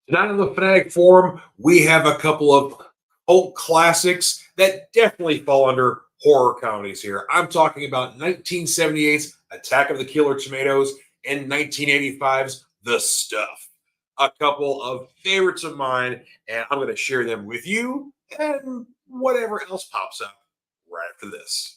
Tonight on the Fanatic Forum, we have a couple of cult classics that definitely fall under horror comedies here. I'm talking about 1978's Attack of the Killer Tomatoes and 1985's The Stuff. A couple of favorites of mine, and I'm going to share them with you and whatever else pops up right after this.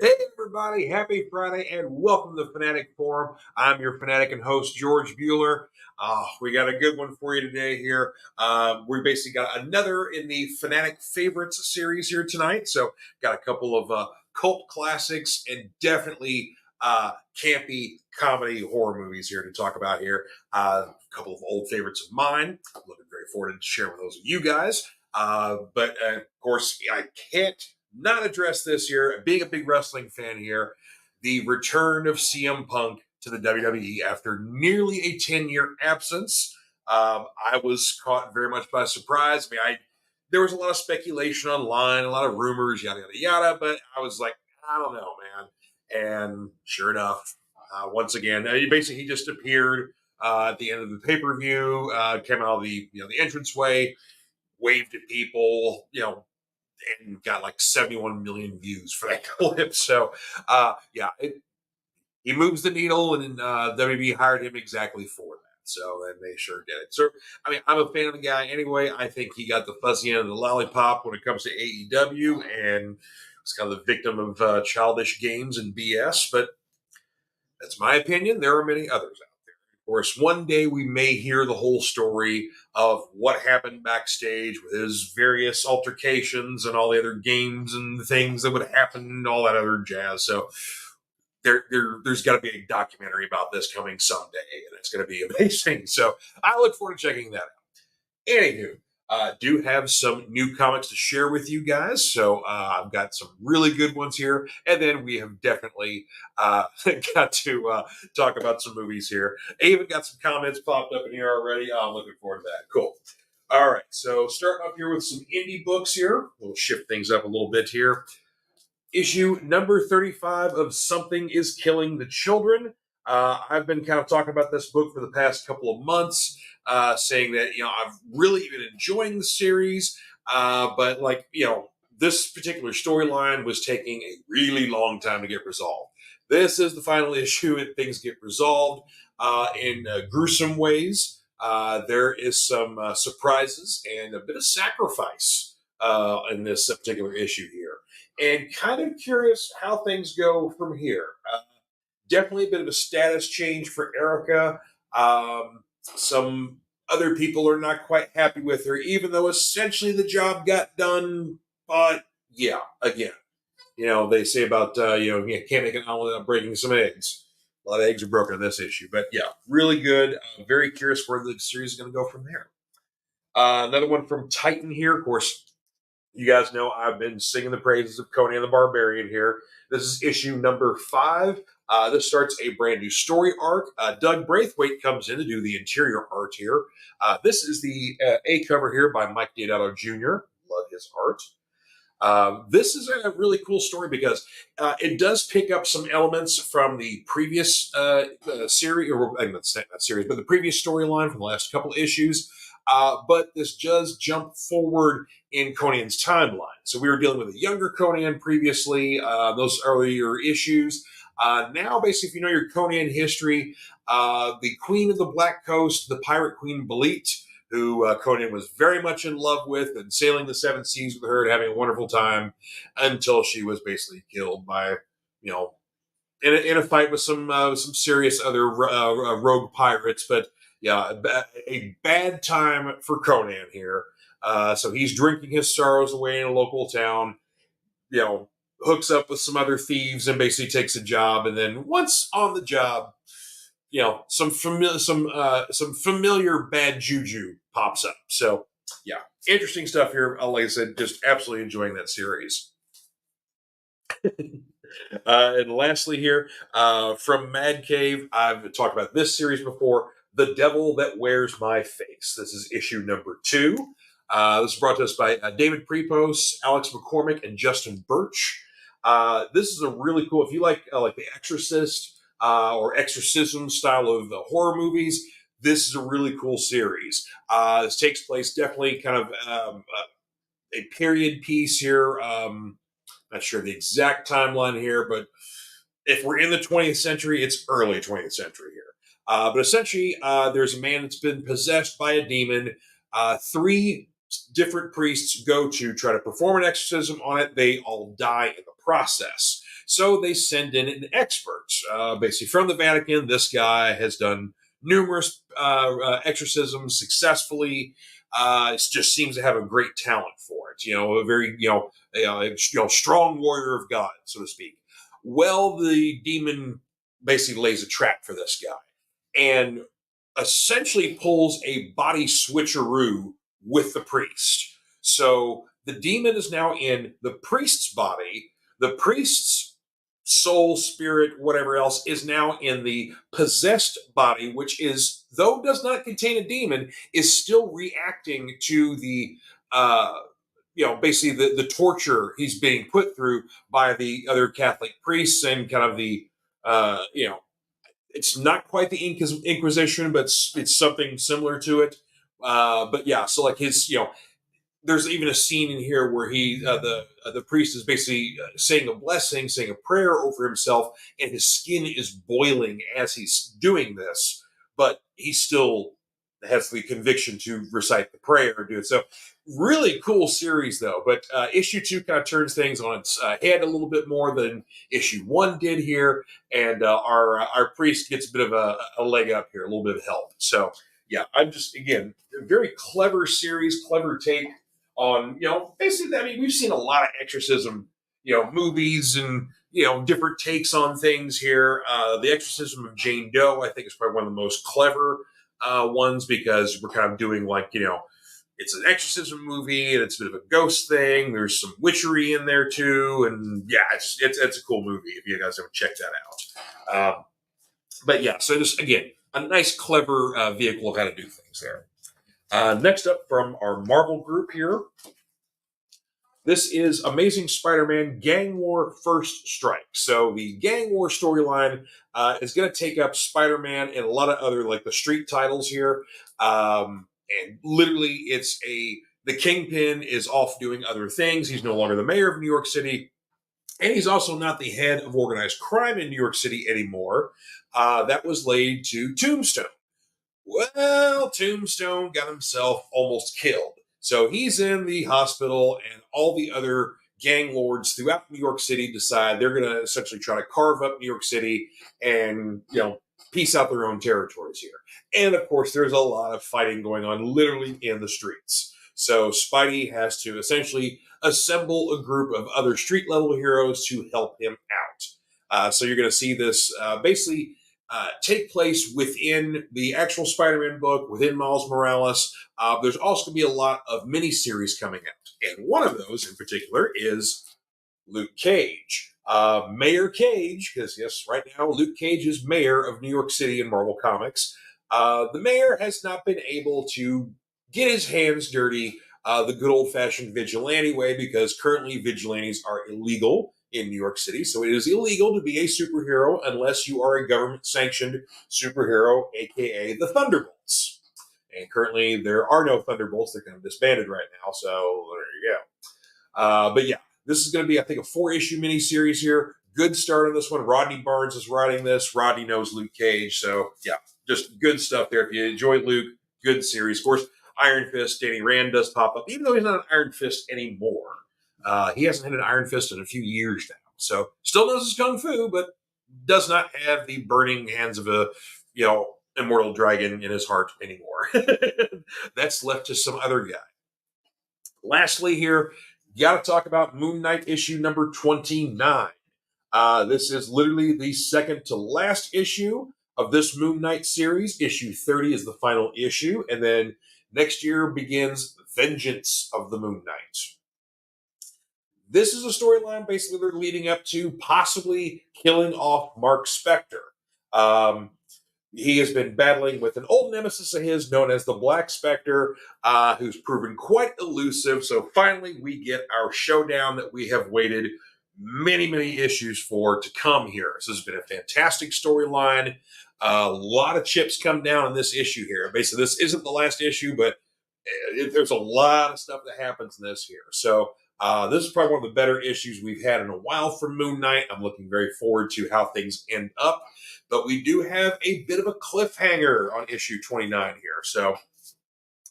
Hey everybody, happy Friday and welcome to the Fanatic Forum. I'm your Fanatic and host, George Buehler. We got a good one for you today here. We basically got another in the Fanatic Favorites series here tonight. So got a couple of cult classics and definitely campy comedy horror movies here to talk about here. A couple of old favorites of mine. I'm looking very forward to share with those of you guys. But of course, I can't not address this year, being a big wrestling fan here, the return of CM Punk to the WWE after nearly a 10-year absence. I was caught very much by surprise. There was a lot of speculation online, a lot of rumors, yada, yada, yada, but I was like, I don't know, man. And sure enough, once again, he just appeared at the end of the pay-per-view, came out of the entranceway, waved at people, and got like 71 million views for that clip. So, he moves the needle, and WB hired him exactly for that. So, and they sure did it. So, I'm a fan of the guy anyway. I think he got the fuzzy end of the lollipop when it comes to AEW, and was kind of the victim of childish games and BS. But that's my opinion. There are many others out there. Of course, one day we may hear the whole story of what happened backstage with his various altercations and all the other games and things that would happen and all that other jazz. So there's got to be a documentary about this coming someday, and it's going to be amazing. So I look forward to checking that out. Anywho, do have some new comics to share with you guys. So I've got some really good ones here. And then we have definitely got to talk about some movies here. I even got some comments popped up in here already. I'm looking forward to that. Cool. All right. So starting off here with some indie books here. We'll shift things up a little bit here. Issue number 35 of Something is Killing the Children. I've been kind of talking about this book for the past couple of months, saying that, I've really been enjoying the series, but this particular storyline was taking a really long time to get resolved. This is the final issue, and things get resolved in gruesome ways. There is some surprises and a bit of sacrifice in this particular issue here. And kind of curious how things go from here. Definitely a bit of a status change for Erica. Some other people are not quite happy with her, even though essentially the job got done. But yeah, again, they say about, you can't make an omelet without breaking some eggs. A lot of eggs are broken in this issue. But yeah, really good. Very curious where the series is going to go from there. Another one from Titan here, of course. You guys know I've been singing the praises of Conan the Barbarian here. This is issue number 5. This starts a brand new story arc. Doug Braithwaite comes in to do the interior art here. This is the A cover here by Mike Deodato Jr. Love his art. This is a really cool story because it does pick up some elements from the previous series, or not series, but the previous storyline from the last couple of issues. But this does jump forward in Conan's timeline. So we were dealing with a younger Conan previously, those earlier issues. Now, basically, if you know your Conan history, the Queen of the Black Coast, the pirate queen Belit, who Conan was very much in love with and sailing the seven seas with her and having a wonderful time until she was basically killed by, in a fight with some serious other rogue pirates. But yeah, a bad time for Conan here. So he's drinking his sorrows away in a local town. You know, hooks up with some other thieves and basically takes a job. And then once on the job, some familiar bad juju pops up. So yeah, interesting stuff here. Like I said, just absolutely enjoying that series. And lastly, here from Mad Cave, I've talked about this series before. The Devil That Wears My Face. This is issue number 2. This is brought to us by David Prepos, Alex McCormick, and Justin Birch. This is a really cool. If you like The Exorcist or exorcism style of the horror movies, this is a really cool series. This takes place definitely kind of a period piece here. Not sure the exact timeline here, but if we're in the 20th century, it's early 20th century here. But essentially, there's a man that's been possessed by a demon. 3 different priests go to try to perform an exorcism on it. They all die in the process. So they send in an expert, basically from the Vatican. This guy has done numerous exorcisms successfully. It just seems to have a great talent for it. A very strong warrior of God, so to speak. Well, the demon basically lays a trap for this guy and essentially pulls a body switcheroo with the priest. So the demon is now in the priest's body. The priest's soul, spirit, whatever else is now in the possessed body, which is, though does not contain a demon, is still reacting to the basically the torture he's being put through by the other Catholic priests and kind of the it's not quite the Inquisition, but it's something similar to it. But yeah, so like his there's even a scene in here where the priest is basically saying a blessing, saying a prayer over himself, and his skin is boiling as he's doing this, but he still has the conviction to recite the prayer and do it. So really cool series though. But issue 2 kind of turns things on its head a little bit more than issue 1 did here, and our priest gets a bit of a leg up here, a little bit of help. So yeah, I'm just again a very clever series, clever take on basically. I mean, we've seen a lot of exorcism movies and different takes on things here. The Exorcism of Jane Doe, I think, is probably one of the most clever ones, because we're kind of doing it's an exorcism movie and it's a bit of a ghost thing. There's some witchery in there too, and yeah, it's a cool movie if you guys haven't checked that out. But yeah, so just again a nice, clever vehicle of how to do things there. Next up from our Marvel group here, this is Amazing Spider-Man Gang War First Strike. So the Gang War storyline is going to take up Spider-Man and a lot of other the street titles here. And literally, the Kingpin is off doing other things. He's no longer the mayor of New York City, and he's also not the head of organized crime in New York City anymore. That was laid to Tombstone. Well, Tombstone got himself almost killed. So he's in the hospital, and all the other gang lords throughout New York City decide they're going to essentially try to carve up New York City and, piece out their own territories here. And of course, there's a lot of fighting going on literally in the streets. So Spidey has to essentially assemble a group of other street level heroes to help him out. So you're going to see this basically take place within the actual Spider-Man book, within Miles Morales. There's also going to be a lot of miniseries coming out. And one of those in particular is Luke Cage. Mayor Cage, because yes, right now Luke Cage is mayor of New York City in Marvel Comics. The mayor has not been able to get his hands dirty the good old-fashioned vigilante way, because currently vigilantes are illegal in New York City. So it is illegal to be a superhero unless you are a government-sanctioned superhero, aka the Thunderbolts. And currently there are no Thunderbolts. They're kind of disbanded right now. So there you go. But yeah, this is going to be, I think, a 4-issue miniseries here. Good start on this one. Rodney Barnes is writing this. Rodney knows Luke Cage. So yeah, just good stuff there. If you enjoy Luke, good series. Of course, Iron Fist, Danny Rand does pop up, even though he's not an Iron Fist anymore. He hasn't had an Iron Fist in a few years now. So still knows his Kung Fu, but does not have the burning hands of a, immortal dragon in his heart anymore. That's left to some other guy. Lastly, here, got to talk about Moon Knight issue number 29. This is literally the second to last issue of this Moon Knight series. Issue 30 is the final issue, and then next year begins Vengeance of the Moon Knight. This is a storyline basically they're leading up to possibly killing off Mark Spector. He has been battling with an old nemesis of his known as the Black Spectre, who's proven quite elusive. So finally, we get our showdown that we have waited many, many issues for to come here. So this has been a fantastic storyline. A lot of chips come down in this issue here. Basically, this isn't the last issue, but there's a lot of stuff that happens in this here. So this is probably one of the better issues we've had in a while for Moon Knight. I'm looking very forward to how things end up. But we do have a bit of a cliffhanger on issue 29 here. So,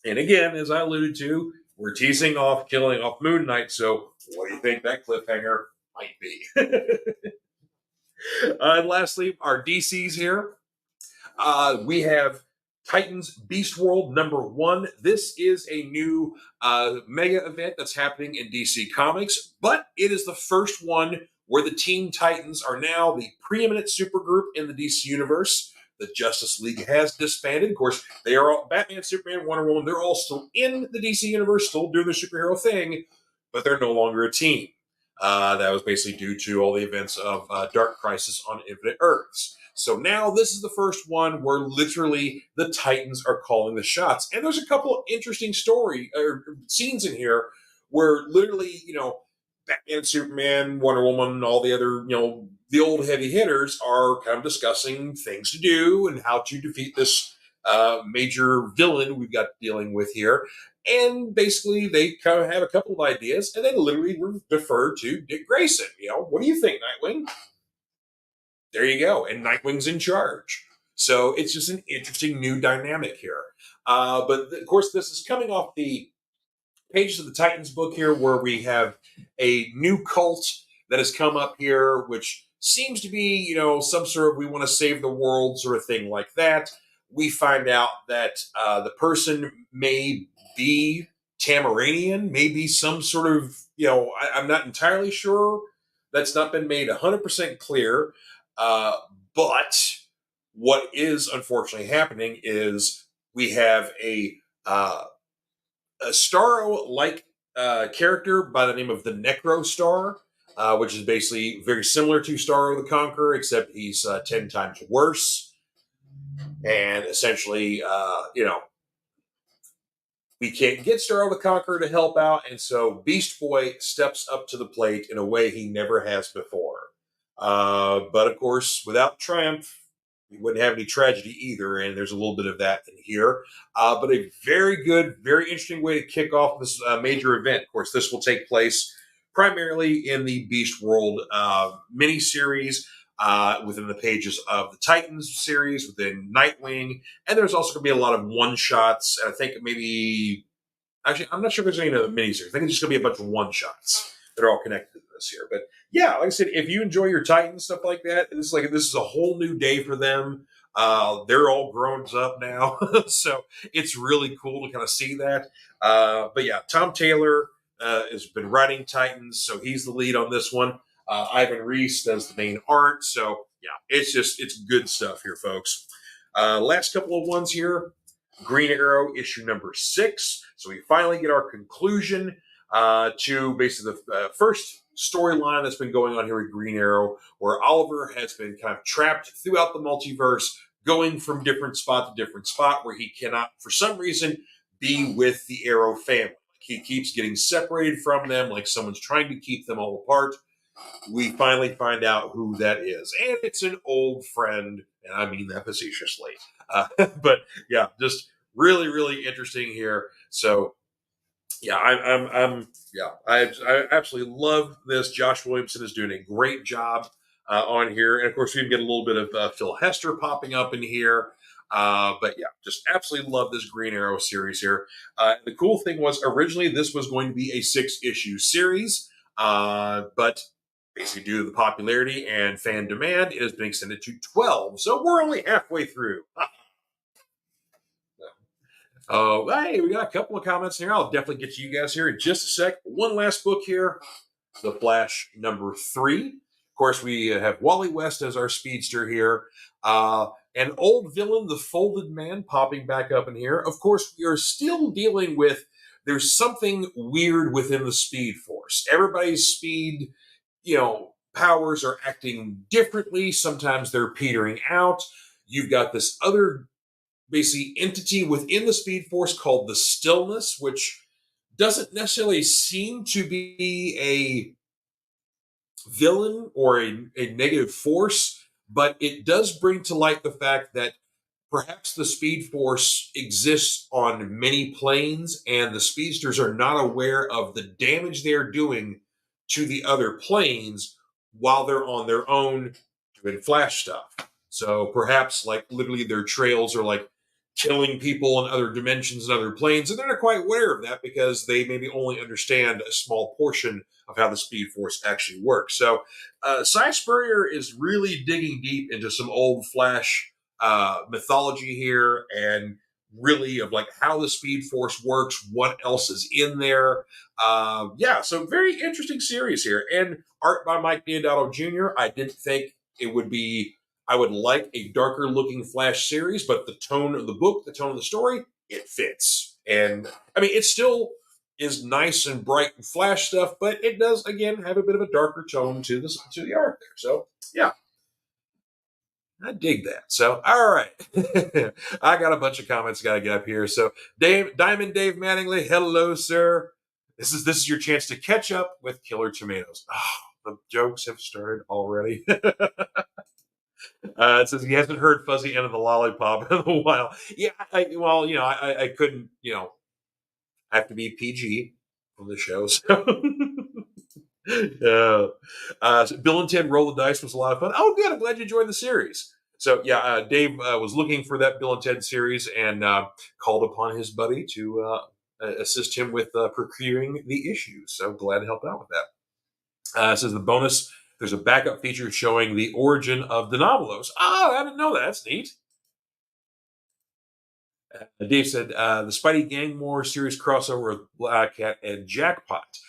and again, as I alluded to, we're teasing off killing off Moon Knight. So what do you think that cliffhanger might be? And lastly, our DCs here. We have Titans Beast World #1. This is a new mega event that's happening in DC Comics, but it is the first one where the Teen Titans are now the preeminent supergroup in the DC universe. The Justice League has disbanded. Of course, they are all Batman, Superman, Wonder Woman. They're all still in the DC universe, still doing the superhero thing, but they're no longer a team. That was basically due to all the events of Dark Crisis on Infinite Earths. So now this is the first one where literally the Titans are calling the shots. And there's a couple of interesting scenes in here where literally, Batman, Superman, Wonder Woman, all the other, the old heavy hitters are kind of discussing things to do and how to defeat this major villain we've got dealing with here. And basically, they kind of have a couple of ideas, and then literally defer to Dick Grayson. What do you think, Nightwing? There you go. And Nightwing's in charge. So it's just an interesting new dynamic here. But of course, this is coming off the pages of the Titans book here, where we have a new cult that has come up here, which seems to be, some sort of we want to save the world sort of thing like that. We find out that the person may be Tamaranian, maybe some sort of, I'm not entirely sure. That's not been made 100% clear. But what is unfortunately happening is we have a Starro-like character by the name of the Necro Star, which is basically very similar to Starro the Conqueror, except he's 10 times worse. And essentially, we can't get Starro the Conqueror to help out, and so Beast Boy steps up to the plate in a way he never has before. But of course, without triumph, we wouldn't have any tragedy either, and there's a little bit of that in here. But a very good, very interesting way to kick off this major event. Of course, this will take place primarily in the Beast World miniseries within the pages of the Titans series, within Nightwing, and there's also going to be a lot of one-shots. I think maybe, actually, I'm not sure if there's any other miniseries. I think it's just going to be a bunch of one-shots that are all connected to this here. But yeah, like I said, if you enjoy your Titans stuff like that, this is a whole new day for them. They're all grown up now, so it's really cool to kind of see that. But yeah, Tom Taylor has been writing Titans, so he's the lead on this one. Ivan Reese does the main art, so yeah, it's good stuff here, folks. Last couple of ones here. Green Arrow issue number 6. So we finally get our conclusion to basically the first storyline that's been going on here with Green Arrow, where Oliver has been kind of trapped throughout the multiverse, going from different spot to different spot, where he cannot, for some reason, be with the Arrow family. He keeps getting separated from them, like someone's trying to keep them all apart. We finally find out who that is, and it's an old friend, and I mean that facetiously. But yeah, just really, really interesting here. So yeah, I absolutely love this. Josh Williamson is doing a great job on here, and of course we can get a little bit of Phil Hester popping up in here. But yeah, just absolutely love this Green Arrow series here. The cool thing was originally this was going to be a 6-issue series, but Basically, due to the popularity and fan demand, it has been extended to 12. So we're only halfway through. Hey, we got a couple of comments here. I'll definitely get to you guys here in just a sec. One last book here, The Flash #3. Of course, we have Wally West as our speedster here. An old villain, the Folded Man, popping back up in here. Of course, we are still dealing with there's something weird within the Speed Force. Everybody's speed, powers are acting differently. Sometimes they're petering out. You've got this other basically entity within the Speed Force called the Stillness, which doesn't necessarily seem to be a villain or a negative force, but it does bring to light the fact that perhaps the Speed Force exists on many planes, and the speedsters are not aware of the damage they're doing to the other planes while they're on their own doing Flash stuff. So perhaps, like, literally their trails are like killing people in other dimensions and other planes, and they're not quite aware of that because they maybe only understand a small portion of how the Speed Force actually works. So, Cy Spurrier is really digging deep into some old Flash mythology here, and really of like how the Speed Force works, what else is in there. So very interesting series here, and art by Mike Deodato Jr. I didn't think it would be. I would like a darker looking Flash series, but the tone of the book, the tone of the story, it fits. And I mean, it still is nice and bright and Flash stuff, but it does again have a bit of a darker tone to the art there. So yeah, I dig that. So, all right. I got a bunch of comments got to get up here. So, Diamond Dave Mattingly, hello, sir. This is your chance to catch up with Killer Tomatoes. Oh, the jokes have started already. It says he hasn't heard Fuzzy End of the Lollipop in a while. Yeah, I couldn't, I have to be PG on the show. So. So Bill and Ted Roll the Dice was a lot of fun. Oh, good. I'm glad you enjoyed the series. So, yeah, Dave was looking for that Bill and Ted series and called upon his buddy to assist him with procuring the issues. So, glad to help out with that. It says the bonus, there's a backup feature showing the origin of the Novelos. Oh, I didn't know that. That's neat. Dave said the Spidey Gang War series crossover with Black Cat and Jackpot.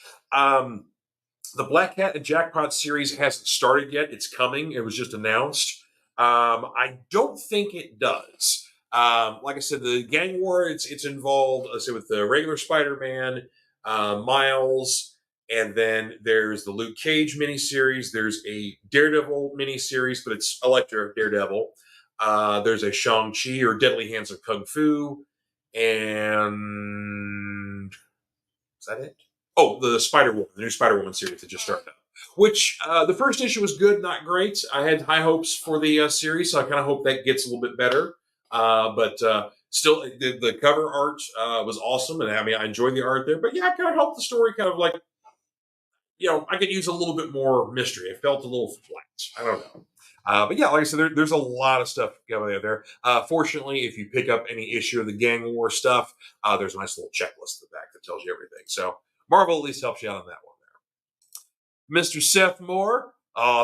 The Black Cat and Jackpot series hasn't started yet. It's coming. It was just announced. I don't think it does. Like I said, the Gang War, it's involved, let's say, with the regular Spider-Man, Miles, and then there's the Luke Cage miniseries. There's a Daredevil miniseries, but it's Elektra Daredevil. There's a Shang-Chi or Deadly Hands of Kung Fu. And is that it? Oh, the Spider-Woman, the new Spider-Woman series that just started up. Which, the first issue was good, not great. I had high hopes for the series, so I kind of hope that gets a little bit better. But still, the cover art was awesome, and I mean, I enjoyed the art there. But yeah, I kind of helped the story kind of like, I could use a little bit more mystery. It felt a little flat. I don't know. But yeah, like I said, there's a lot of stuff going on there. Fortunately, if you pick up any issue of the Gang War stuff, there's a nice little checklist at the back that tells you everything. So Marvel at least helps you out on that one there. Mr. Seth Moore,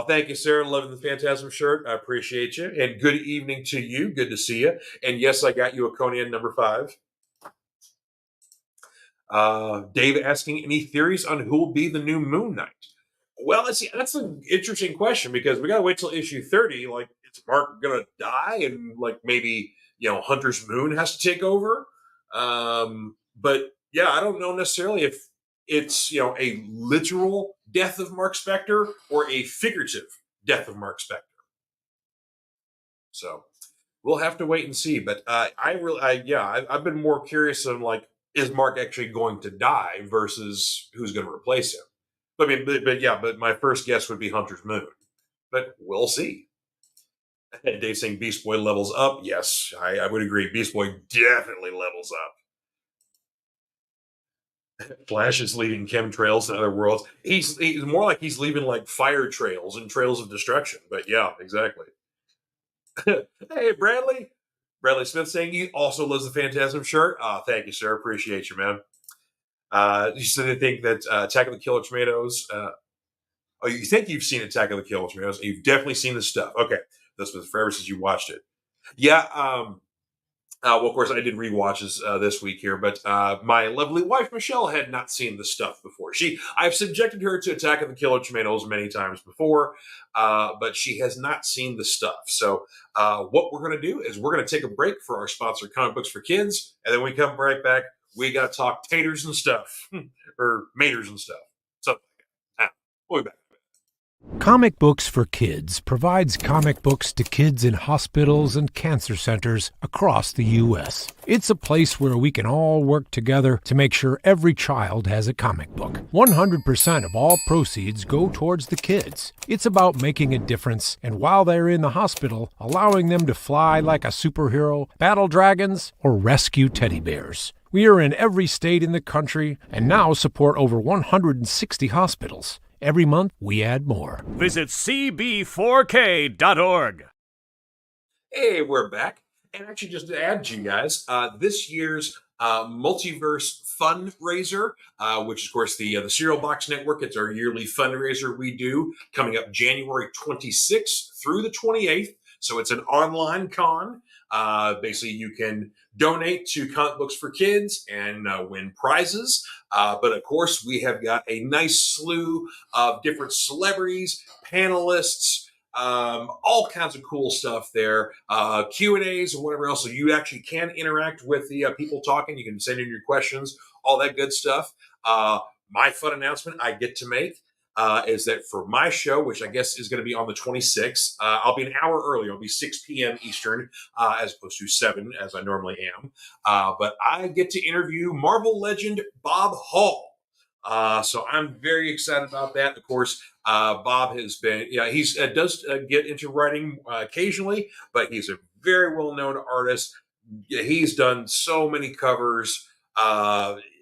thank you, sir. Loving the Phantasm shirt. I appreciate you. And good evening to you. Good to see you. And yes, I got you a Conan #5. Dave asking any theories on who will be the new Moon Knight. Well, that's an interesting question because we gotta wait till issue 30. Like, is Mark gonna die and like maybe Hunter's Moon has to take over? But yeah, I don't know necessarily if it's a literal death of Mark Spector or a figurative death of Mark Spector. So we'll have to wait and see. But I've been more curious on like, is Mark actually going to die versus who's going to replace him? I mean, but my first guess would be Hunter's Moon. But we'll see. Dave saying Beast Boy levels up. Yes, I would agree. Beast Boy definitely levels up. Flash is leaving chemtrails to other worlds. He's more like he's leaving like fire trails and trails of destruction. But yeah, exactly. Hey, Bradley. Bradley Smith saying he also loves the Phantasm shirt. Thank you, sir. Appreciate you, man. You said they think that Attack of the Killer Tomatoes. Oh, you think you've seen Attack of the Killer Tomatoes? You've definitely seen the stuff. Okay, that's been forever since you watched it. Yeah. Well, of course, I did rewatches this week here, but my lovely wife Michelle had not seen the stuff before. I've subjected her to Attack of the Killer Tomatoes many times before, but she has not seen the stuff. So, what we're going to do is we're going to take a break for our sponsor, Comic Books for Kids, and then we come right back. We got to talk taters and stuff, or maters and stuff. Something like that. We'll be back. Comic Books for Kids provides comic books to kids in hospitals and cancer centers across the U.S. It's a place where we can all work together to make sure every child has a comic book. 100% of all proceeds go towards the kids. It's about making a difference, and while they're in the hospital, allowing them to fly like a superhero, battle dragons, or rescue teddy bears. We are in every state in the country and now support over 160 hospitals. Every month, we add more. Visit cb4k.org. Hey, we're back. And actually, just to add to you guys, this year's multiverse fundraiser, which is, of course, the Cereal Box Network. It's our yearly fundraiser we do coming up January 26th through the 28th. So it's an online con. Basically, you can donate to Comic Books for Kids and win prizes. But of course, we have got a nice slew of different celebrities, panelists, all kinds of cool stuff there, Q&As and whatever else. So you actually can interact with the people talking. You can send in your questions, all that good stuff. My fun announcement I get to make is that for my show, which I guess is going to be on the 26th, I'll be an hour early. It'll be 6 p.m. Eastern, as opposed to 7, as I normally am. But I get to interview Marvel legend Bob Hall. So I'm very excited about that. Of course, Bob has been, he's does get into writing occasionally, but he's a very well-known artist. He's done so many covers.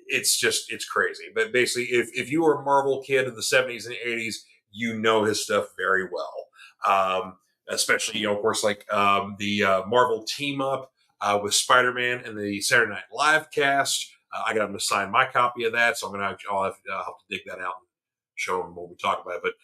It's crazy. But basically, if you were a Marvel kid in the 70s and 80s, you know his stuff very well. Especially, of course, like the Marvel team up with Spider-Man and the Saturday Night Live cast. I got him to sign my copy of that, so I'll have to dig that out and show him when we talk about it. But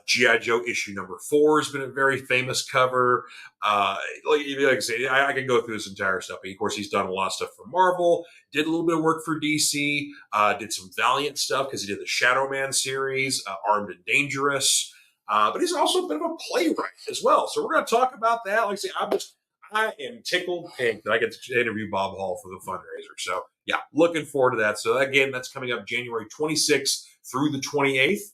G.I. Joe issue number 4 has been a very famous cover. Like I say, I can go through this entire stuff. Of course, he's done a lot of stuff for Marvel, did a little bit of work for DC, did some Valiant stuff because he did the Shadow Man series, Armed and Dangerous. But he's also a bit of a playwright as well. So we're going to talk about that. Like I say, I am tickled pink that I get to interview Bob Hall for the fundraiser. So, yeah, looking forward to that. So, again, that's coming up January 26th through the 28th.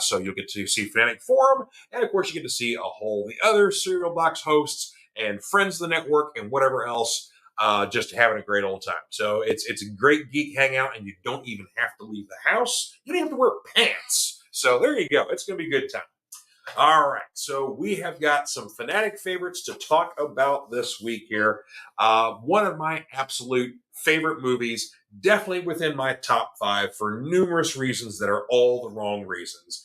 So you'll get to see Fanatic Forum. And, of course, you get to see a whole the other Cereal Box hosts and friends of the network and whatever else, just having a great old time. So it's a great geek hangout, and you don't even have to leave the house. You don't have to wear pants. So there you go. It's going to be a good time. All right, so we have got some Fanatic favorites to talk about this week here. One of my absolute favorite movies, definitely within my top 5 for numerous reasons that are all the wrong reasons.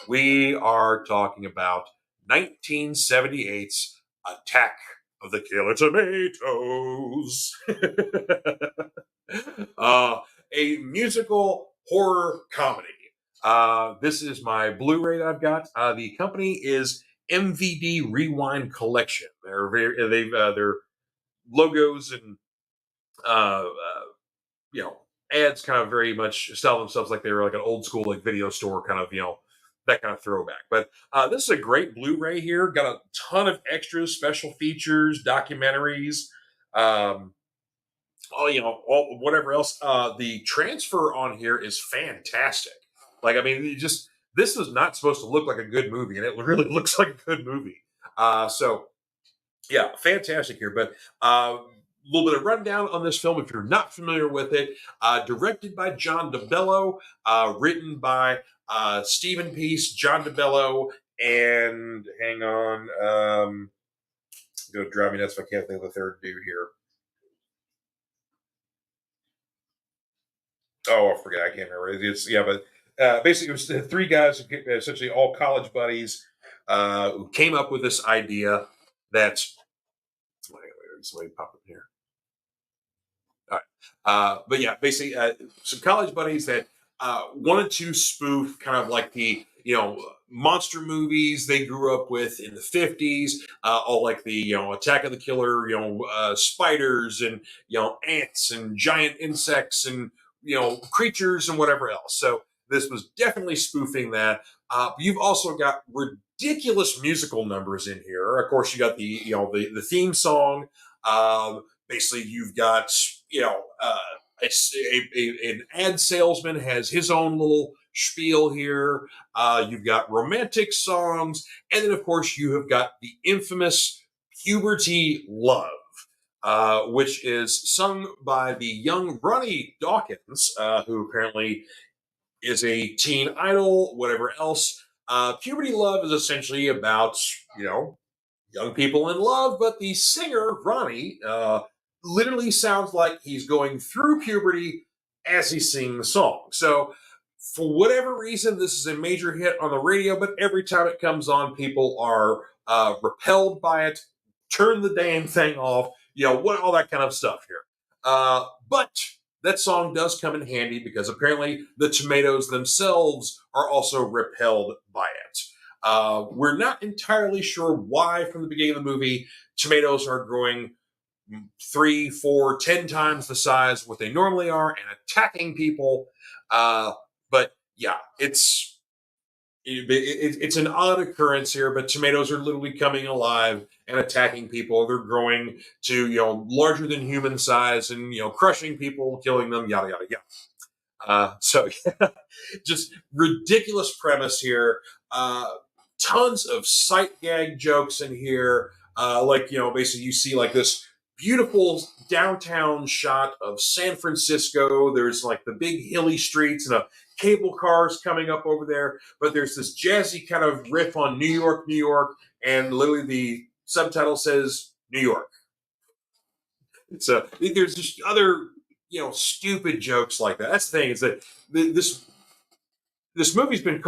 We are talking about 1978's Attack of the Killer Tomatoes. A musical horror comedy. This is my Blu-ray that I've got. The company is MVD Rewind Collection. Their logos and ads kind of very much style themselves like they were like an old school like video store kind of that kind of throwback. But this is a great Blu-ray here. Got a ton of extras, special features, documentaries. Whatever else. The transfer on here is fantastic. Like, I mean, this is not supposed to look like a good movie, and it really looks like a good movie. So, yeah, fantastic here. But a little bit of rundown on this film, if you're not familiar with it. Directed by John DeBello, written by Stephen Peace, John DeBello, and hang on, going to drive me nuts if I can't think of the third dude here. Oh, I forget. I can't remember. But basically, it was the 3 guys, essentially all college buddies, who came up with this idea that. Somebody pop up here. All right. But yeah, basically, some college buddies that wanted to spoof kind of like the monster movies they grew up with in the 50s, all like the Attack of the Killer, spiders and ants and giant insects and creatures and whatever else. So this was definitely spoofing that. You've also got ridiculous musical numbers in here. Of course, you got the theme song. Basically, you've got an ad salesman has his own little spiel here. You've got romantic songs, and then of course you have got the infamous Puberty Love, which is sung by the young Ronnie Dawkins, who apparently is a teen idol, whatever else. Puberty Love is essentially about young people in love, but the singer Ronnie literally sounds like he's going through puberty as he sings the song. So, for whatever reason, this is a major hit on the radio, but every time it comes on, people are repelled by it, turn the damn thing off, what all that kind of stuff here. But that song does come in handy because apparently the tomatoes themselves are also repelled by it. We're not entirely sure why from the beginning of the movie tomatoes are growing 3, 4, 10 times the size of what they normally are and attacking people. But yeah, it's an odd occurrence here, but tomatoes are literally coming alive and attacking people. They're growing to larger than human size and crushing people, killing them, yada yada yada. So yeah, just ridiculous premise here. Tons of sight gag jokes in here. Basically you see like this beautiful downtown shot of San Francisco. There's like the big hilly streets and a cable cars coming up over there, but there's this jazzy kind of riff on New York, New York, and literally the subtitle says New York. So there's just other stupid jokes like that. That's the thing, is that this movie's been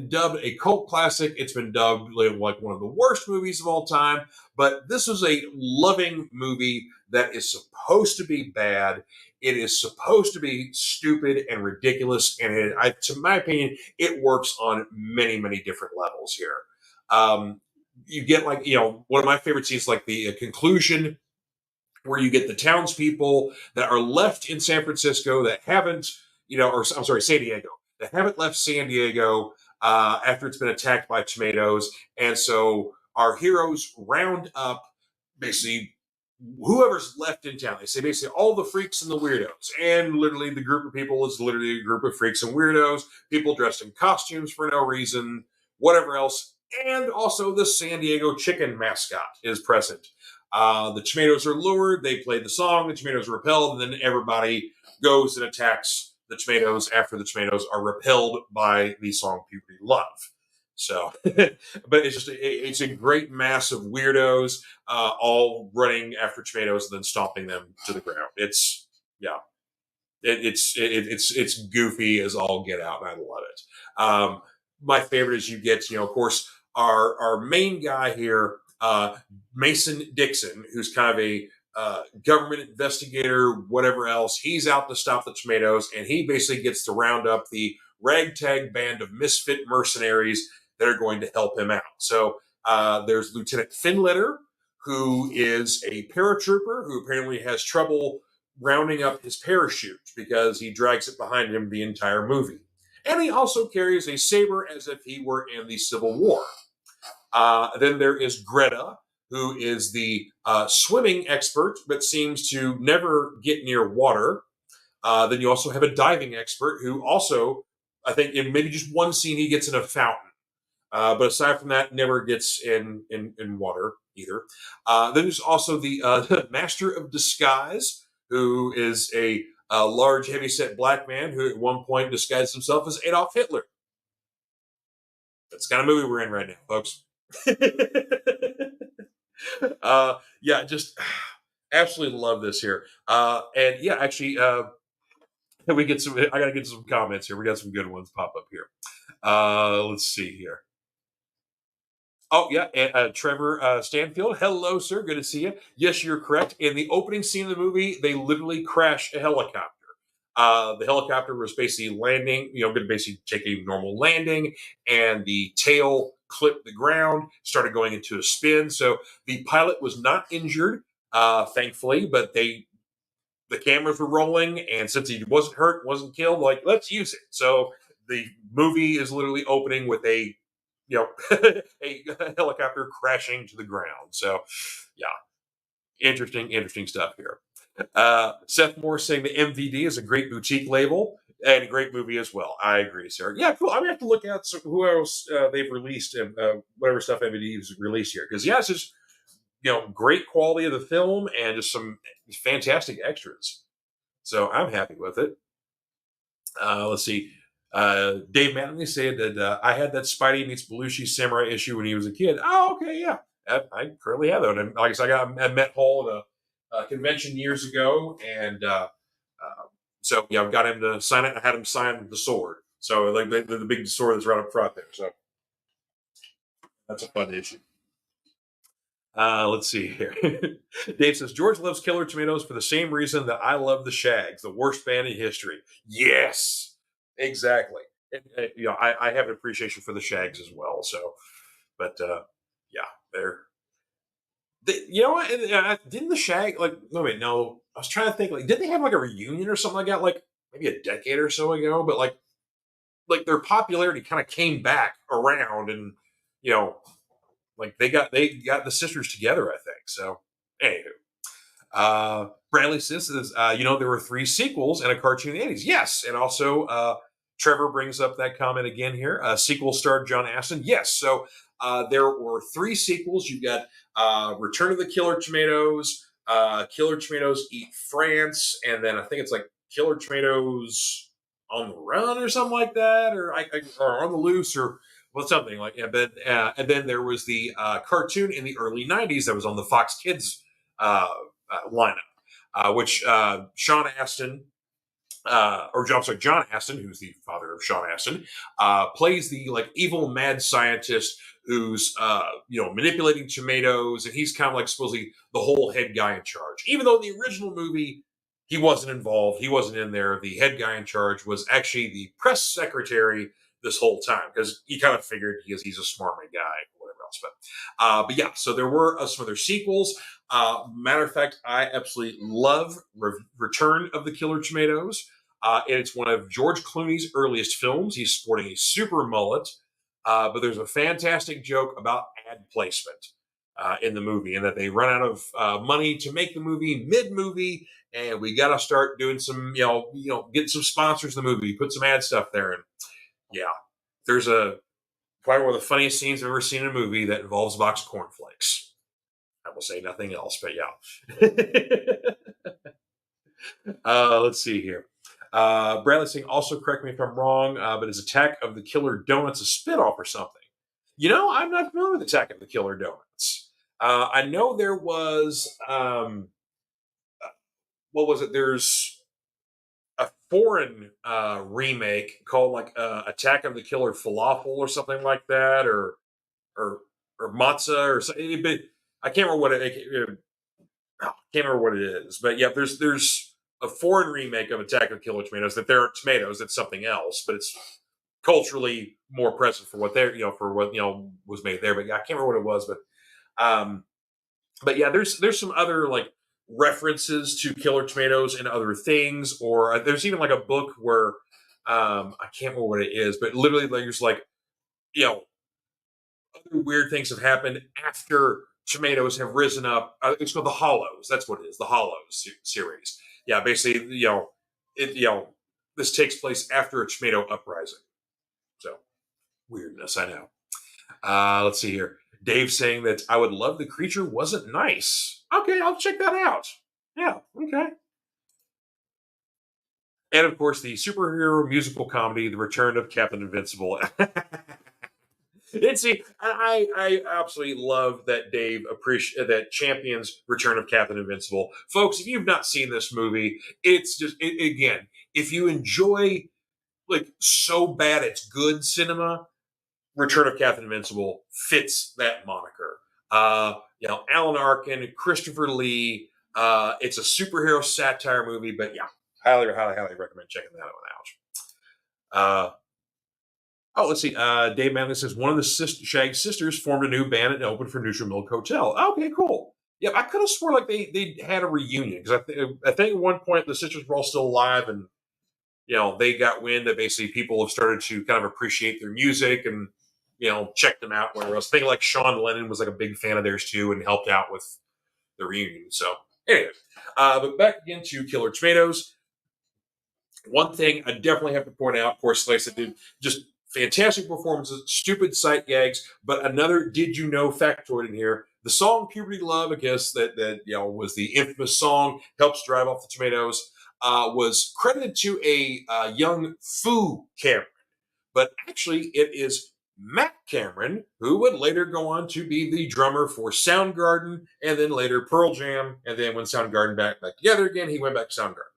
dubbed a cult classic. It's been dubbed like one of the worst movies of all time. But this is a loving movie that is supposed to be bad. It is supposed to be stupid and ridiculous. And to my opinion, it works on many, many different levels here. You get one of my favorite scenes, like the conclusion, where you get the townspeople that are left in San Francisco that haven't, or I'm sorry, San Diego, that haven't left San Diego after it's been attacked by tomatoes. And so our heroes round up basically whoever's left in town. They say basically all the freaks and the weirdos. And literally the group of people is literally a group of freaks and weirdos, people dressed in costumes for no reason, whatever else. And also the San Diego chicken mascot is present. The tomatoes are lured, they play the song, the tomatoes are repelled, and then everybody goes and attacks the tomatoes after the tomatoes are repelled by the song Puberty Love. So, but it's a great mass of weirdos all running after tomatoes and then stomping them to the ground. It's goofy as all get out, and I love it. My favorite is you get, of course, our main guy here, Mason Dixon, who's kind of a government investigator, whatever else. He's out to stop the tomatoes, and he basically gets to round up the ragtag band of misfit mercenaries that are going to help him out. So there's Lieutenant Finletter, who is a paratrooper who apparently has trouble rounding up his parachute because he drags it behind him the entire movie. And he also carries a saber as if he were in the Civil War. Then there is Greta, who is the swimming expert, but seems to never get near water. Then you also have a diving expert who also, I think in maybe just one scene, he gets in a fountain. But aside from that, never gets in water either. Then there's also the Master of Disguise, who is a large, heavyset black man who at one point disguised himself as Adolf Hitler. That's the kind of movie we're in right now, folks. Just absolutely love this here. And yeah, actually, we get some. I gotta get some comments here. We got some good ones pop up here. Let's see here. Oh yeah, Trevor Stanfield. Hello, sir. Good to see you. Yes, you're correct. In the opening scene of the movie, they literally crash a helicopter. The helicopter was basically landing, going to basically take a normal landing, and the tail clipped the ground, started going into a spin. So the pilot was not injured, thankfully, but the cameras were rolling, and since he wasn't hurt, wasn't killed, like, let's use it. So the movie is literally opening with a a helicopter crashing to the ground. So yeah, interesting stuff here. Seth Moore saying the MVD is a great boutique label and a great movie as well. I agree, sir. Yeah, cool. I'm gonna have to look out who else they've released and whatever stuff MVD has released here, because yeah, it's just great quality of the film and just some fantastic extras. So I'm happy with it. Let's see. Dave Mattingly said that I had that Spidey meets Belushi Samurai issue when he was a kid. Oh, okay, yeah. I currently have that. And like I said, I met Hall at a convention years ago, and so yeah, I've got him to sign it. I had him sign the sword. So like the big sword that's right up front there. So that's a fun issue. Let's see here. Dave says George loves Killer Tomatoes for the same reason that I love the Shags, the worst band in history. Yes, exactly. And, I have an appreciation for the Shags as well. So, but yeah, you know what? Didn't the Shag like? No, wait, no. I was trying to think. Like, did they have like a reunion or something like that? Like maybe a decade or so ago. But like their popularity kind of came back around, and you know like they got the sisters together, I think. So, anywho, Bradley says, there were 3 sequels and a cartoon in the 80s. Yes, and also Trevor brings up that comment again here. Sequel starred John Astin. Yes, so there were 3 sequels. You got Return of the Killer Tomatoes, Killer Tomatoes Eat France, and then I think it's like Killer Tomatoes on the Run or something like that, or or On the Loose, or well, something like that. But and then there was the cartoon in the early '90s that was on the Fox Kids lineup, which Sean Astin, John Astin, who's the father of Sean Astin, plays the like evil mad scientist who's manipulating tomatoes, and he's kind of like supposedly the whole head guy in charge. Even though in the original movie he wasn't involved, he wasn't in there. The head guy in charge was actually the press secretary this whole time, because he kind of figured he's a smarmy guy or whatever else. But yeah, so there were some other sequels. Matter of fact, I absolutely love Return of the Killer Tomatoes. And it's one of George Clooney's earliest films. He's sporting a super mullet, but there's a fantastic joke about ad placement in the movie, and that they run out of money to make the movie mid-movie, and we got to start doing some, get some sponsors in the movie, put some ad stuff there, and yeah, there's probably one of the funniest scenes I've ever seen in a movie that involves a box of cornflakes. I will say nothing else, but yeah. Let's see here. Bradley saying, also correct me if I'm wrong, but is Attack of the Killer Donuts a spinoff or something? I'm not familiar with Attack of the Killer Donuts. I know there was, what was it? There's a foreign remake called like Attack of the Killer Falafel or something like that, or Matzah or something. But I can't remember what it is. But yeah, there's a foreign remake of Attack of the Killer Tomatoes that there aren't tomatoes. It's something else, but it's culturally more present for what they're for what was made there. But yeah, I can't remember what it was. But yeah, there's some other like references to Killer Tomatoes and other things, or there's even like a book where I can't remember what it is, but literally there's like other weird things have happened after tomatoes have risen up. It's called the Hollows. That's what it is, the Hollows series. Yeah, basically, this takes place after a tomato uprising. So weirdness, I know. Let's see here. Dave saying that I would love the creature wasn't nice. Okay, I'll check that out. Yeah, okay. And of course, the superhero musical comedy, The Return of Captain Invincible. And see, I absolutely love that Dave that champions Return of Captain Invincible. Folks, if you've not seen this movie, it's just again, if you enjoy like so bad it's good cinema, Return of Captain Invincible fits that moniker. Alan Arkin, Christopher Lee. It's a superhero satire movie, but yeah, highly, highly, highly recommend checking that one out. Let's see. Dave Manley says one of the Shag's sisters formed a new band and opened for Neutral Milk Hotel. Okay, cool. Yeah, I could have sworn like they had a reunion because I think at one point the sisters were all still alive, and they got wind that basically people have started to kind of appreciate their music and check them out. Whatever else. I think like Sean Lennon was like a big fan of theirs too and helped out with the reunion. So anyway, but back again to Killer Tomatoes. One thing I definitely have to point out, of course, like I said, dude, just fantastic performances, stupid sight gags, but another did you know factoid in here. The song Puberty Love, I guess that was the infamous song, helps drive off the tomatoes, was credited to a young Fu Cameron. But actually, it is Matt Cameron, who would later go on to be the drummer for Soundgarden and then later Pearl Jam. And then when Soundgarden back together again, he went back to Soundgarden.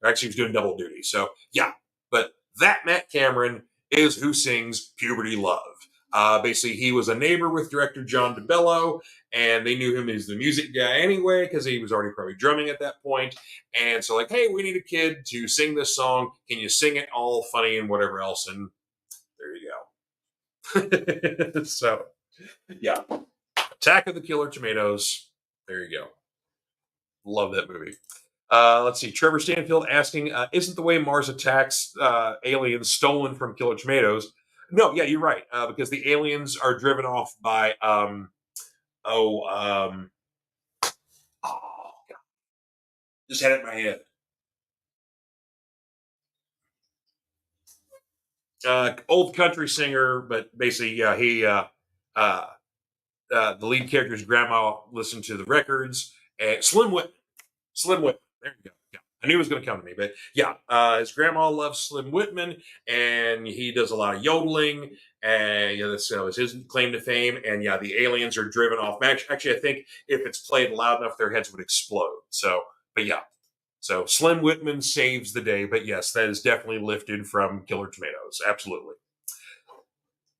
Actually, he was doing double duty. So, yeah. But that Matt Cameron is who sings Puberty Love. Basically, he was a neighbor with director John DeBello, and they knew him as the music guy anyway because he was already probably drumming at that point. And so, like, hey, we need a kid to sing this song. Can you sing it all funny and whatever else? And there you go. So, yeah. Attack of the Killer Tomatoes. There you go. Love that movie. Let's see. Trevor Stanfield asking, isn't the way Mars attacks aliens stolen from Killer Tomatoes? No, yeah, you're right. Because the aliens are driven off by, God. Just had it in my head. Old country singer, but basically, yeah, he, the lead character's grandma listened to the records. And Slim Whitman. There you go. Yeah. I knew it was going to come to me, but yeah, his grandma loves Slim Whitman, and he does a lot of yodeling, and that's his claim to fame. And yeah, the aliens are driven off. Actually, I think if it's played loud enough, their heads would explode. So, but yeah, so Slim Whitman saves the day. But yes, that is definitely lifted from Killer Tomatoes. Absolutely.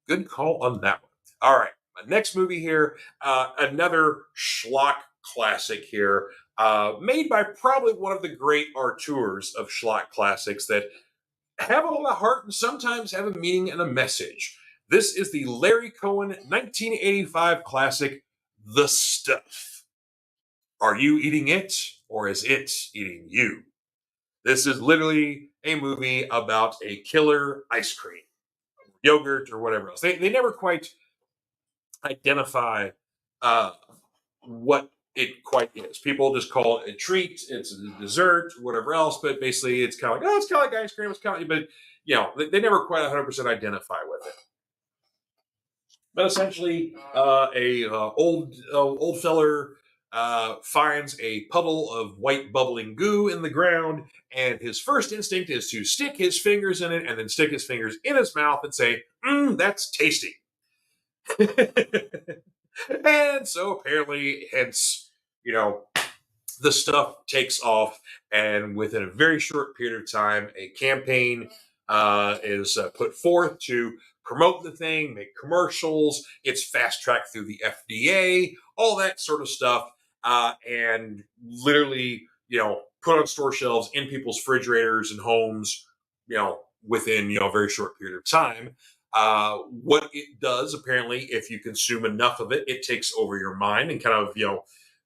Good call on that one. All right, my next movie here, another schlock classic here. Made by probably one of the great auteurs of schlock classics that have a lot of heart and sometimes have a meaning and a message. This is the Larry Cohen 1985 classic, The Stuff. Are you eating it, or is it eating you? This is literally a movie about a killer ice cream, yogurt, or whatever else. They never quite identify what it quite is. People just call it a treat, it's a dessert, whatever else, but basically it's kind of like, it's kind of like ice cream, it's kind of, but they never quite 100% identify with it. But essentially, a old feller finds a puddle of white bubbling goo in the ground, and his first instinct is to stick his fingers in it and then stick his fingers in his mouth and say, that's tasty. And so apparently, hence, the stuff takes off, and within a very short period of time, a campaign is put forth to promote the thing, make commercials. It's fast tracked through the FDA, all that sort of stuff, and literally, put on store shelves in people's refrigerators and homes, within a very short period of time. What it does, apparently, if you consume enough of it, it takes over your mind and kind of,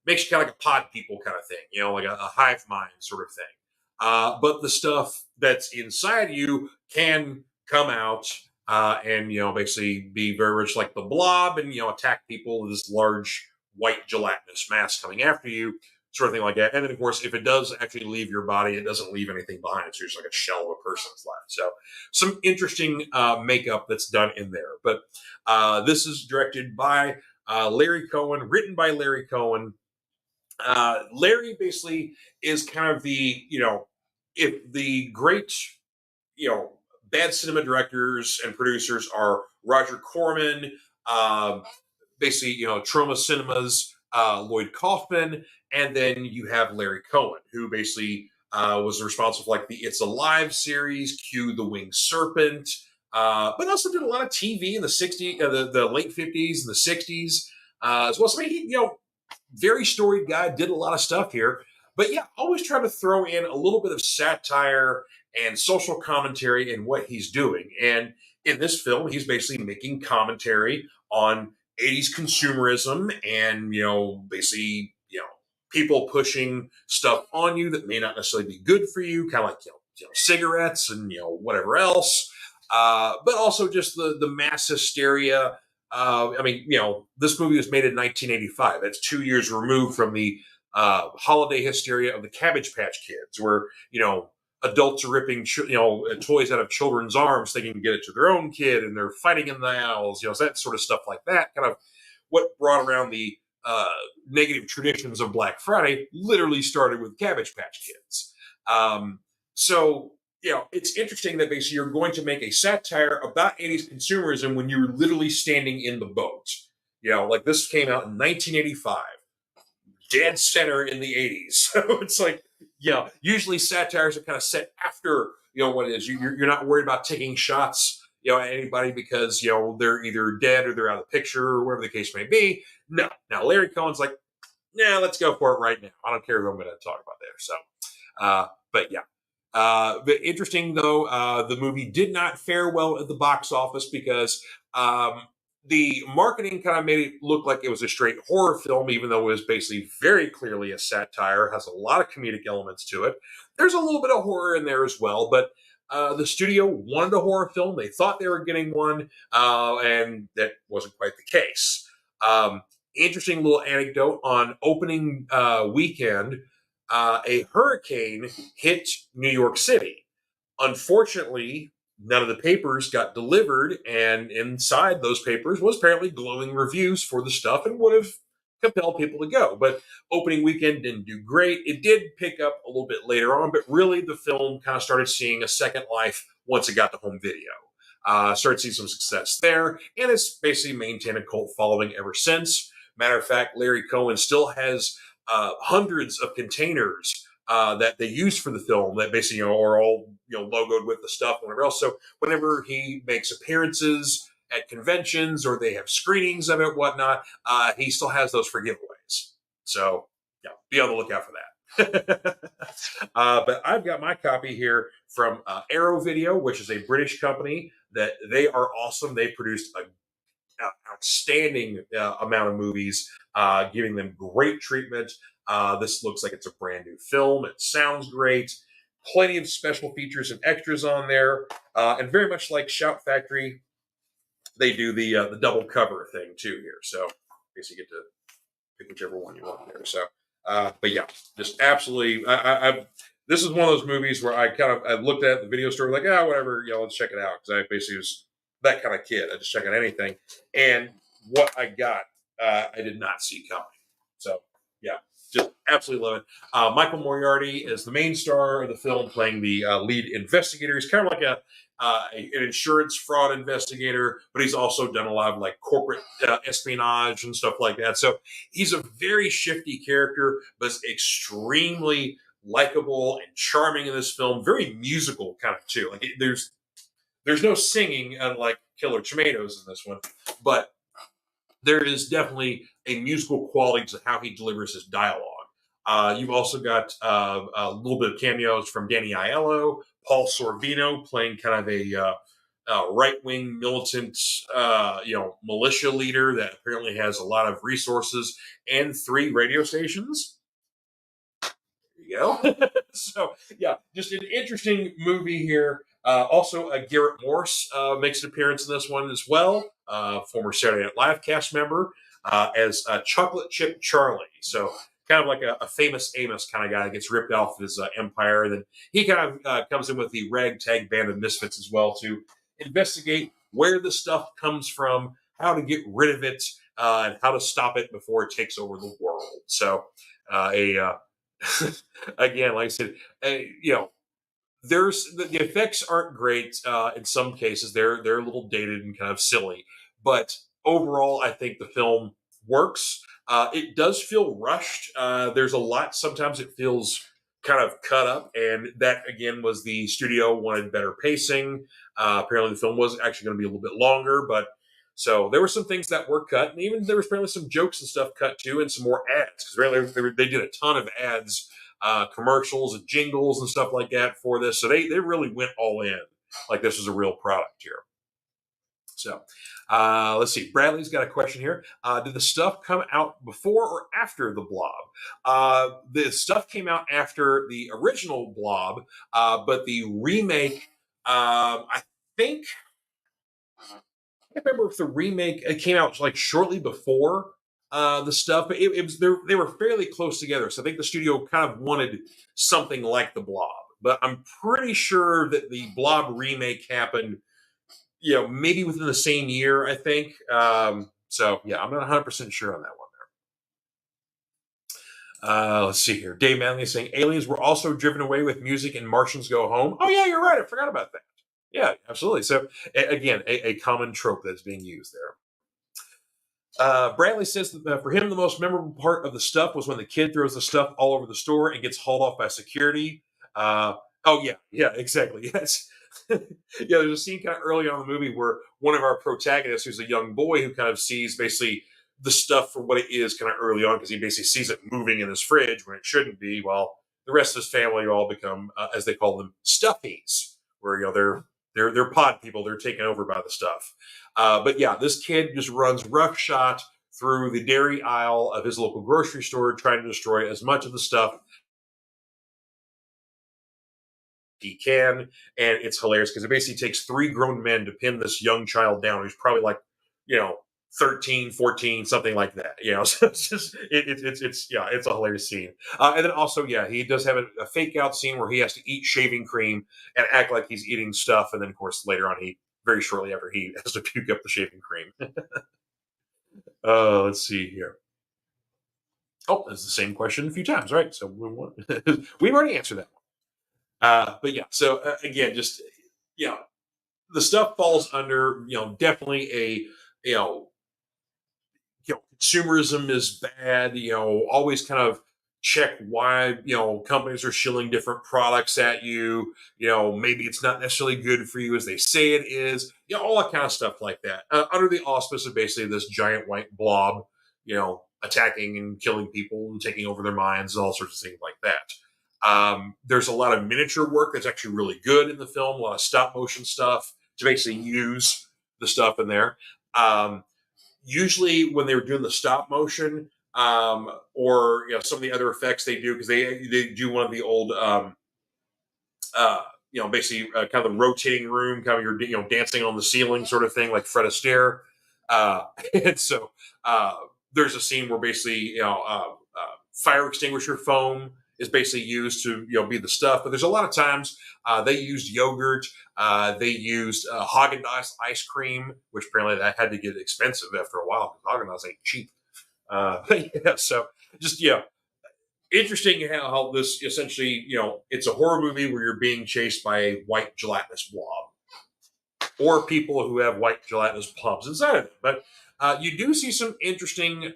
makes you kind of like a pod people kind of thing, like a hive mind sort of thing. But the stuff that's inside you can come out and, basically be very much like the blob and, attack people with this large white gelatinous mass coming after you, sort of thing like that. And then, of course, if it does actually leave your body, it doesn't leave anything behind. So it's like a shell of a person's left. So some interesting makeup that's done in there. But this is directed by Larry Cohen, written by Larry Cohen. Larry basically is kind of the, if the great, bad cinema directors and producers are Roger Corman, basically, Troma Cinemas, Lloyd Kaufman, and then you have Larry Cohen, who basically was responsible for like the It's Alive series, Cue the Winged Serpent, but also did a lot of TV in the 60s, the late 50s and the 60s as well. So I mean, he, very storied guy, did a lot of stuff here. But yeah, always try to throw in a little bit of satire and social commentary in what he's doing. And in this film, he's basically making commentary on 80s consumerism and, basically, people pushing stuff on you that may not necessarily be good for you, kind of like, cigarettes and, whatever else. But also just the mass hysteria. This movie was made in 1985. That's 2 years removed from the holiday hysteria of the Cabbage Patch Kids, where, adults are ripping, toys out of children's arms thinking to get it to their own kid, and they're fighting in the aisles, so that sort of stuff like that. Kind of what brought around the negative traditions of Black Friday literally started with Cabbage Patch Kids. So, it's interesting that basically you're going to make a satire about 80s consumerism when you're literally standing in the boat. Like this came out in 1985, dead center in the 80s. So it's like, usually satires are kind of set after, what it is. You're not worried about taking shots, at anybody because, they're either dead or they're out of the picture or whatever the case may be. No. Now, Larry Cohen's like, nah, let's go for it right now. I don't care who I'm going to talk about there. So, but yeah. But interesting though, the movie did not fare well at the box office because the marketing kind of made it look like it was a straight horror film, even though it was basically very clearly a satire, has a lot of comedic elements to it. There's a little bit of horror in there as well, but the studio wanted a horror film. They thought they were getting one, and that wasn't quite the case. Interesting little anecdote on opening weekend. A hurricane hit New York City. Unfortunately, none of the papers got delivered, and inside those papers was apparently glowing reviews for the stuff and would have compelled people to go. But opening weekend didn't do great. It did pick up a little bit later on, but really the film kind of started seeing a second life once it got to home video. Started seeing some success there, and it's basically maintained a cult following ever since. Matter of fact, Larry Cohen still has hundreds of containers that they use for the film that basically, are all, logoed with the stuff and whatever else. So whenever he makes appearances at conventions or they have screenings of it, whatnot, he still has those for giveaways. So yeah, be on the lookout for that. But I've got my copy here from Arrow Video, which is a British company that they are awesome. They produced a outstanding amount of movies, giving them great treatment. This looks like it's a brand new film. It sounds great. Plenty of special features and extras on there. And very much like Shout Factory, they do the double cover thing too here. So basically you get to pick whichever one you want there. So, but yeah, just absolutely. This is one of those movies where I looked at the video store like, whatever, let's check it out. Because I basically was that kind of kid. I just check out anything. And what I got, I did not see coming. So, yeah, just absolutely love it. Michael Moriarty is the main star of the film, playing the lead investigator. He's kind of like an insurance fraud investigator, but he's also done a lot of like corporate espionage and stuff like that. So he's a very shifty character, but extremely likable and charming in this film. Very musical kind of too. Like there's no singing, unlike Killer Tomatoes in this one, but there is definitely a musical quality to how he delivers his dialogue. You've also got a little bit of cameos from Danny Aiello, Paul Sorvino playing kind of a right-wing militant, militia leader that apparently has a lot of resources and 3 radio stations. There you go. So, yeah, just an interesting movie here. Also, Garrett Morse makes an appearance in this one as well, former Saturday Night Live cast member, as Chocolate Chip Charlie. So kind of like a famous Amos kind of guy that gets ripped off his empire. And then he kind of comes in with the ragtag band of misfits as well to investigate where the stuff comes from, how to get rid of it, and how to stop it before it takes over the world. So again, like I said, there's the effects aren't great in some cases. They're a little dated and kind of silly, but overall, I think the film works. It does feel rushed. There's a lot. Sometimes it feels kind of cut up, and that again was the studio wanted better pacing. Apparently, the film was actually going to be a little bit longer, but so there were some things that were cut, and even there was apparently some jokes and stuff cut too, and some more ads because they did a ton of ads commercials and jingles and stuff like that for this. So they really went all in, like this was a real product here. So let's see. Bradley's got a question here. Did the stuff come out before or after the Blob? The stuff came out after the original Blob, but the remake, I think, I can't remember if the remake it came out like shortly before the stuff, but it was they were fairly close together. So I think the studio kind of wanted something like the Blob, but I'm pretty sure that the Blob remake happened, maybe within the same year, I think. So, yeah, I'm not 100% sure on that one there. Let's see here. Dave Manley is saying aliens were also driven away with music in Martians Go Home. Oh, yeah, you're right. I forgot about that. Yeah, absolutely. So, again, a common trope that's being used there. Bradley says that for him, the most memorable part of the stuff was when the kid throws the stuff all over the store and gets hauled off by security. Oh, yeah, exactly. Yes. Yeah, there's a scene kind of early on in the movie where one of our protagonists, who's a young boy who kind of sees basically the stuff for what it is kind of early on, because he basically sees it moving in his fridge when it shouldn't be, while the rest of his family all become, as they call them, stuffies, where they're pod people, they're taken over by the stuff. But yeah, this kid just runs roughshod through the dairy aisle of his local grocery store, trying to destroy as much of the stuff he can, and it's hilarious because it basically takes 3 grown men to pin this young child down who's probably like 13, 14, something like that. So it's just it's a hilarious scene. And then also, yeah, he does have a fake out scene where he has to eat shaving cream and act like he's eating stuff, and then of course later on he very shortly after he has to puke up the shaving cream. Let's see here. Oh, it's the same question a few times, right? So we've already answered that one. But yeah, so again, just the stuff falls under definitely a consumerism is bad. Always kind of check why companies are shilling different products at you. Maybe it's not necessarily good for you as they say it is. All that kind of stuff like that. Under the auspice of basically this giant white blob, attacking and killing people and taking over their minds and all sorts of things like that. There's a lot of miniature work that's actually really good in the film, a lot of stop motion stuff to basically use the stuff in there. Usually when they were doing the stop motion or some of the other effects they do, because they do one of the old basically kind of the rotating room, kind of you're dancing on the ceiling sort of thing, like Fred Astaire. And so there's a scene where basically fire extinguisher foam is basically used to be the stuff, but there's a lot of times they used yogurt, they used Haagen-Dazs ice cream, which apparently that had to get expensive after a while because Haagen-Dazs ain't cheap. But yeah, so just interesting how this essentially it's a horror movie where you're being chased by a white gelatinous blob or people who have white gelatinous blobs inside of it. But you do see some interesting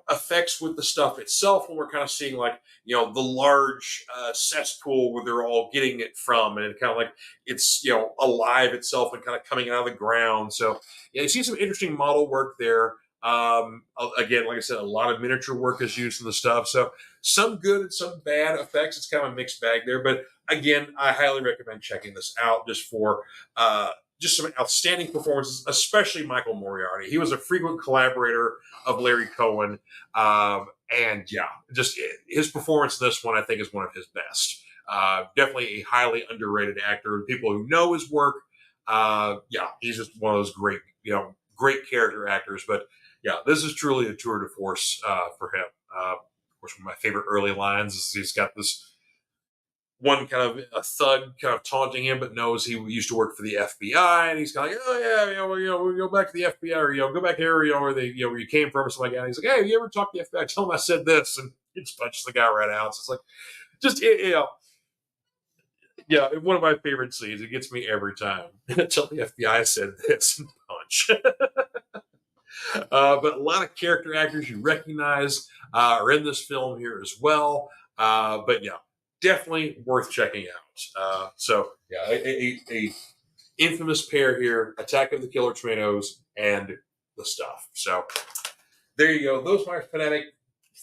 effects with the stuff itself when we're kind of seeing like the large cesspool where they're all getting it from, and it kind of like it's alive itself and kind of coming out of the ground. So yeah, you see some interesting model work there. Again, like I said, a lot of miniature work is used in the stuff, so some good and some bad effects. It's kind of a mixed bag there, but again, I highly recommend checking this out just for just some outstanding performances, especially Michael Moriarty. He was a frequent collaborator of Larry Cohen. And yeah, just his performance in this one, I think, is one of his best. Definitely a highly underrated actor. People who know his work, he's just one of those great character actors. But yeah, this is truly a tour de force for him. Of course, one of my favorite early lines is he's got this one kind of a thug kind of taunting him, but knows he used to work for the FBI, and he's kind of like, oh yeah, we'll go back to the FBI, or go back here, where they, where you came from, or something like that. And he's like, hey, you ever talk to the FBI? Tell him I said this, and he just punches the guy right out. So it's like, just one of my favorite scenes. It gets me every time. Tell the FBI I said this, and punch. But a lot of character actors you recognize are in this film here as well. But yeah, definitely worth checking out. So yeah, a infamous pair here: Attack of the Killer Tomatoes and the stuff. So there you go. Those are my Fanatic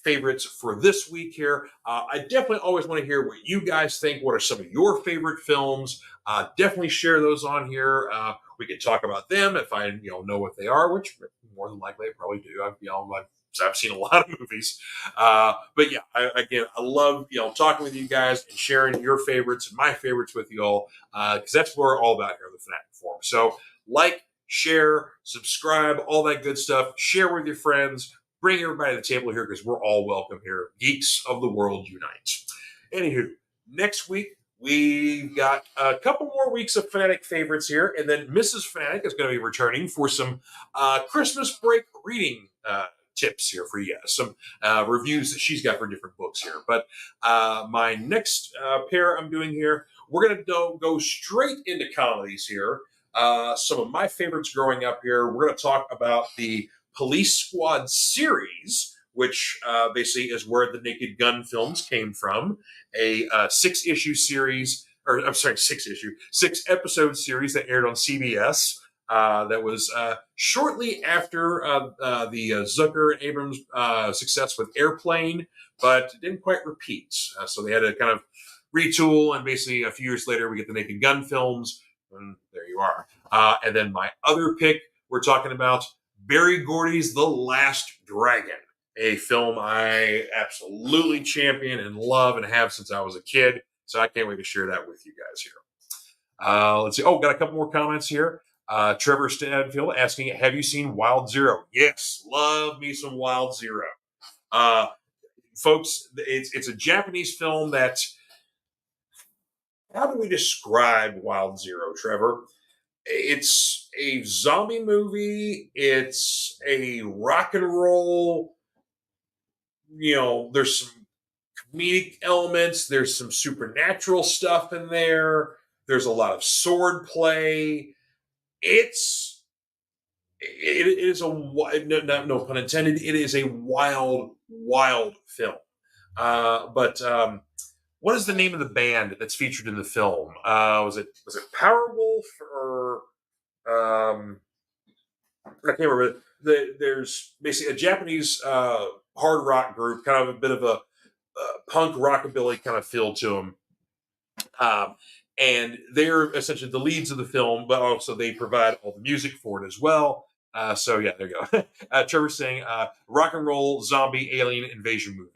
favorites for this week here. I definitely always want to hear what you guys think. What are some of your favorite films? Definitely share those on here. We can talk about them if I know what they are, which more than likely I probably do. I've seen a lot of movies, but yeah, I love talking with you guys and sharing your favorites and my favorites with you all because that's what we're all about here at the Fanatic Forum. So like, share, subscribe, all that good stuff. Share with your friends. Bring everybody to the table here because we're all welcome here. Geeks of the world unite. Anywho, next week we've got a couple more weeks of Fanatic favorites here, and then Mrs. Fanatic is going to be returning for some Christmas break reading tips here for you guys. Some reviews that she's got for different books here. But my next pair I'm doing here, we're going to go straight into comedies here. Some of my favorites growing up here. We're going to talk about the Police Squad series, which basically is where the Naked Gun films came from. A 6-issue series, or I'm sorry, 6-episode series that aired on CBS. That was shortly after the Zucker and Abrams success with Airplane, but didn't quite repeat. So they had to kind of retool, and basically a few years later, we get the Naked Gun films, and there you are. And then my other pick, we're talking about Barry Gordy's The Last Dragon, a film I absolutely champion and love and have since I was a kid. So I can't wait to share that with you guys here. Let's see. Oh, got a couple more comments here. Trevor Stanfield asking, have you seen Wild Zero? Yes, love me some Wild Zero. Folks, it's a Japanese film that, how do we describe Wild Zero, Trevor? It's a zombie movie. It's a rock and roll. There's some comedic elements. There's some supernatural stuff in there. There's a lot of sword play. It is a no pun intended. It is a wild film. But what is the name of the band that's featured in the film? Was it Powerwolf or I can't remember. There's basically a Japanese hard rock group, kind of a bit of a punk rockabilly kind of feel to them. And they're essentially the leads of the film, but also they provide all the music for it as well. So yeah, there you go. Trevor saying rock and roll zombie alien invasion movie.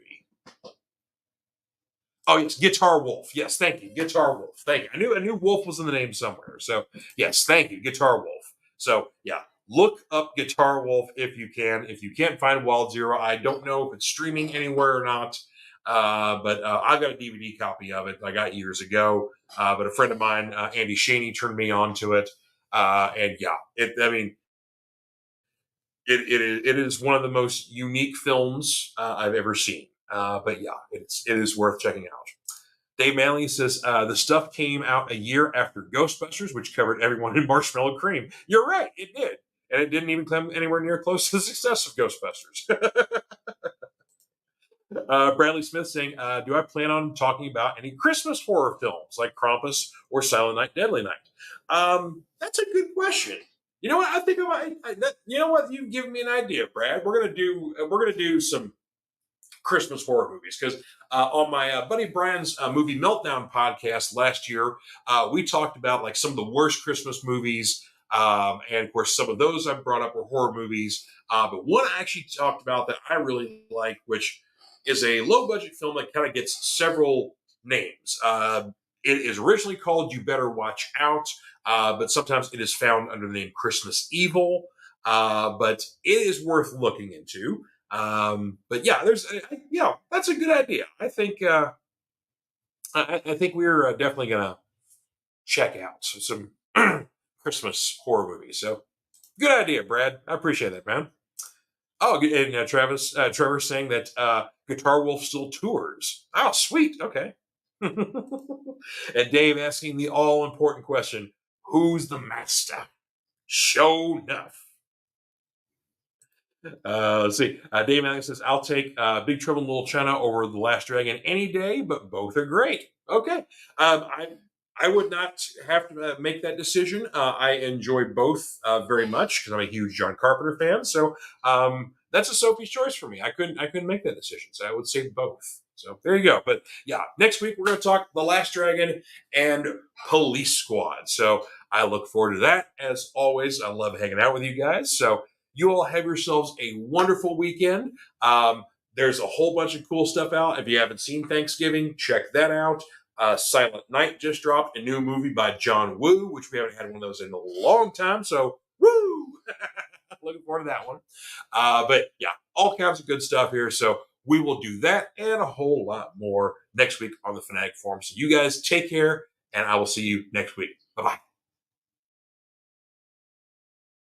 Oh yes, Guitar Wolf. Yes, thank you, Guitar Wolf. Thank you. I knew Wolf was in the name somewhere. So yes, thank you, Guitar Wolf. So yeah, look up Guitar Wolf if you can. If you can't find Wild Zero, I don't know if it's streaming anywhere or not. But I've got a DVD copy of it I got years ago. But a friend of mine, Andy Shaney, turned me on to it. And yeah, it is one of the most unique films I've ever seen. But yeah, it is worth checking out. Dave Manley says the stuff came out a year after Ghostbusters, which covered everyone in marshmallow cream. You're right, it did, and it didn't even come anywhere near close to the success of Ghostbusters. Bradley Smith saying, do I plan on talking about any Christmas horror films like Krampus or Silent Night, Deadly Night? That's a good question. You know what? I think you know what? You've given me an idea, Brad. We're gonna do some Christmas horror movies because on my buddy Brian's movie Meltdown podcast last year, we talked about like some of the worst Christmas movies, and of course some of those I brought up were horror movies. But one I actually talked about that I really like, which is a low budget film that kind of gets several names. It is originally called You Better Watch Out, but sometimes it is found under the name Christmas Evil. But it is worth looking into. But yeah, that's a good idea. I think I think we're definitely gonna check out some Christmas horror movies. So good idea, Brad. I appreciate that, man. Oh, and Trevor's saying that Guitar Wolf still tours. Oh, sweet. Okay. And Dave asking the all-important question, who's the master? Show enough. Let's see. Dave Alex says, I'll take Big Trouble in Little China over The Last Dragon any day, but both are great. Okay. I would not have to make that decision. I enjoy both very much because I'm a huge John Carpenter fan. So that's a Sophie's choice for me. I couldn't make that decision. So I would say both. So there you go. But yeah, next week we're going to talk The Last Dragon and Police Squad. So I look forward to that. As always, I love hanging out with you guys. So you all have yourselves a wonderful weekend. There's a whole bunch of cool stuff out. If you haven't seen Thanksgiving, check that out. Silent Night just dropped a new movie by John Woo, which we haven't had one of those in a long time. So, woo! Looking forward to that one. But yeah, all kinds of good stuff here. So we will do that and a whole lot more next week on the Fanatic Forum. So you guys take care, and I will see you next week. Bye-bye.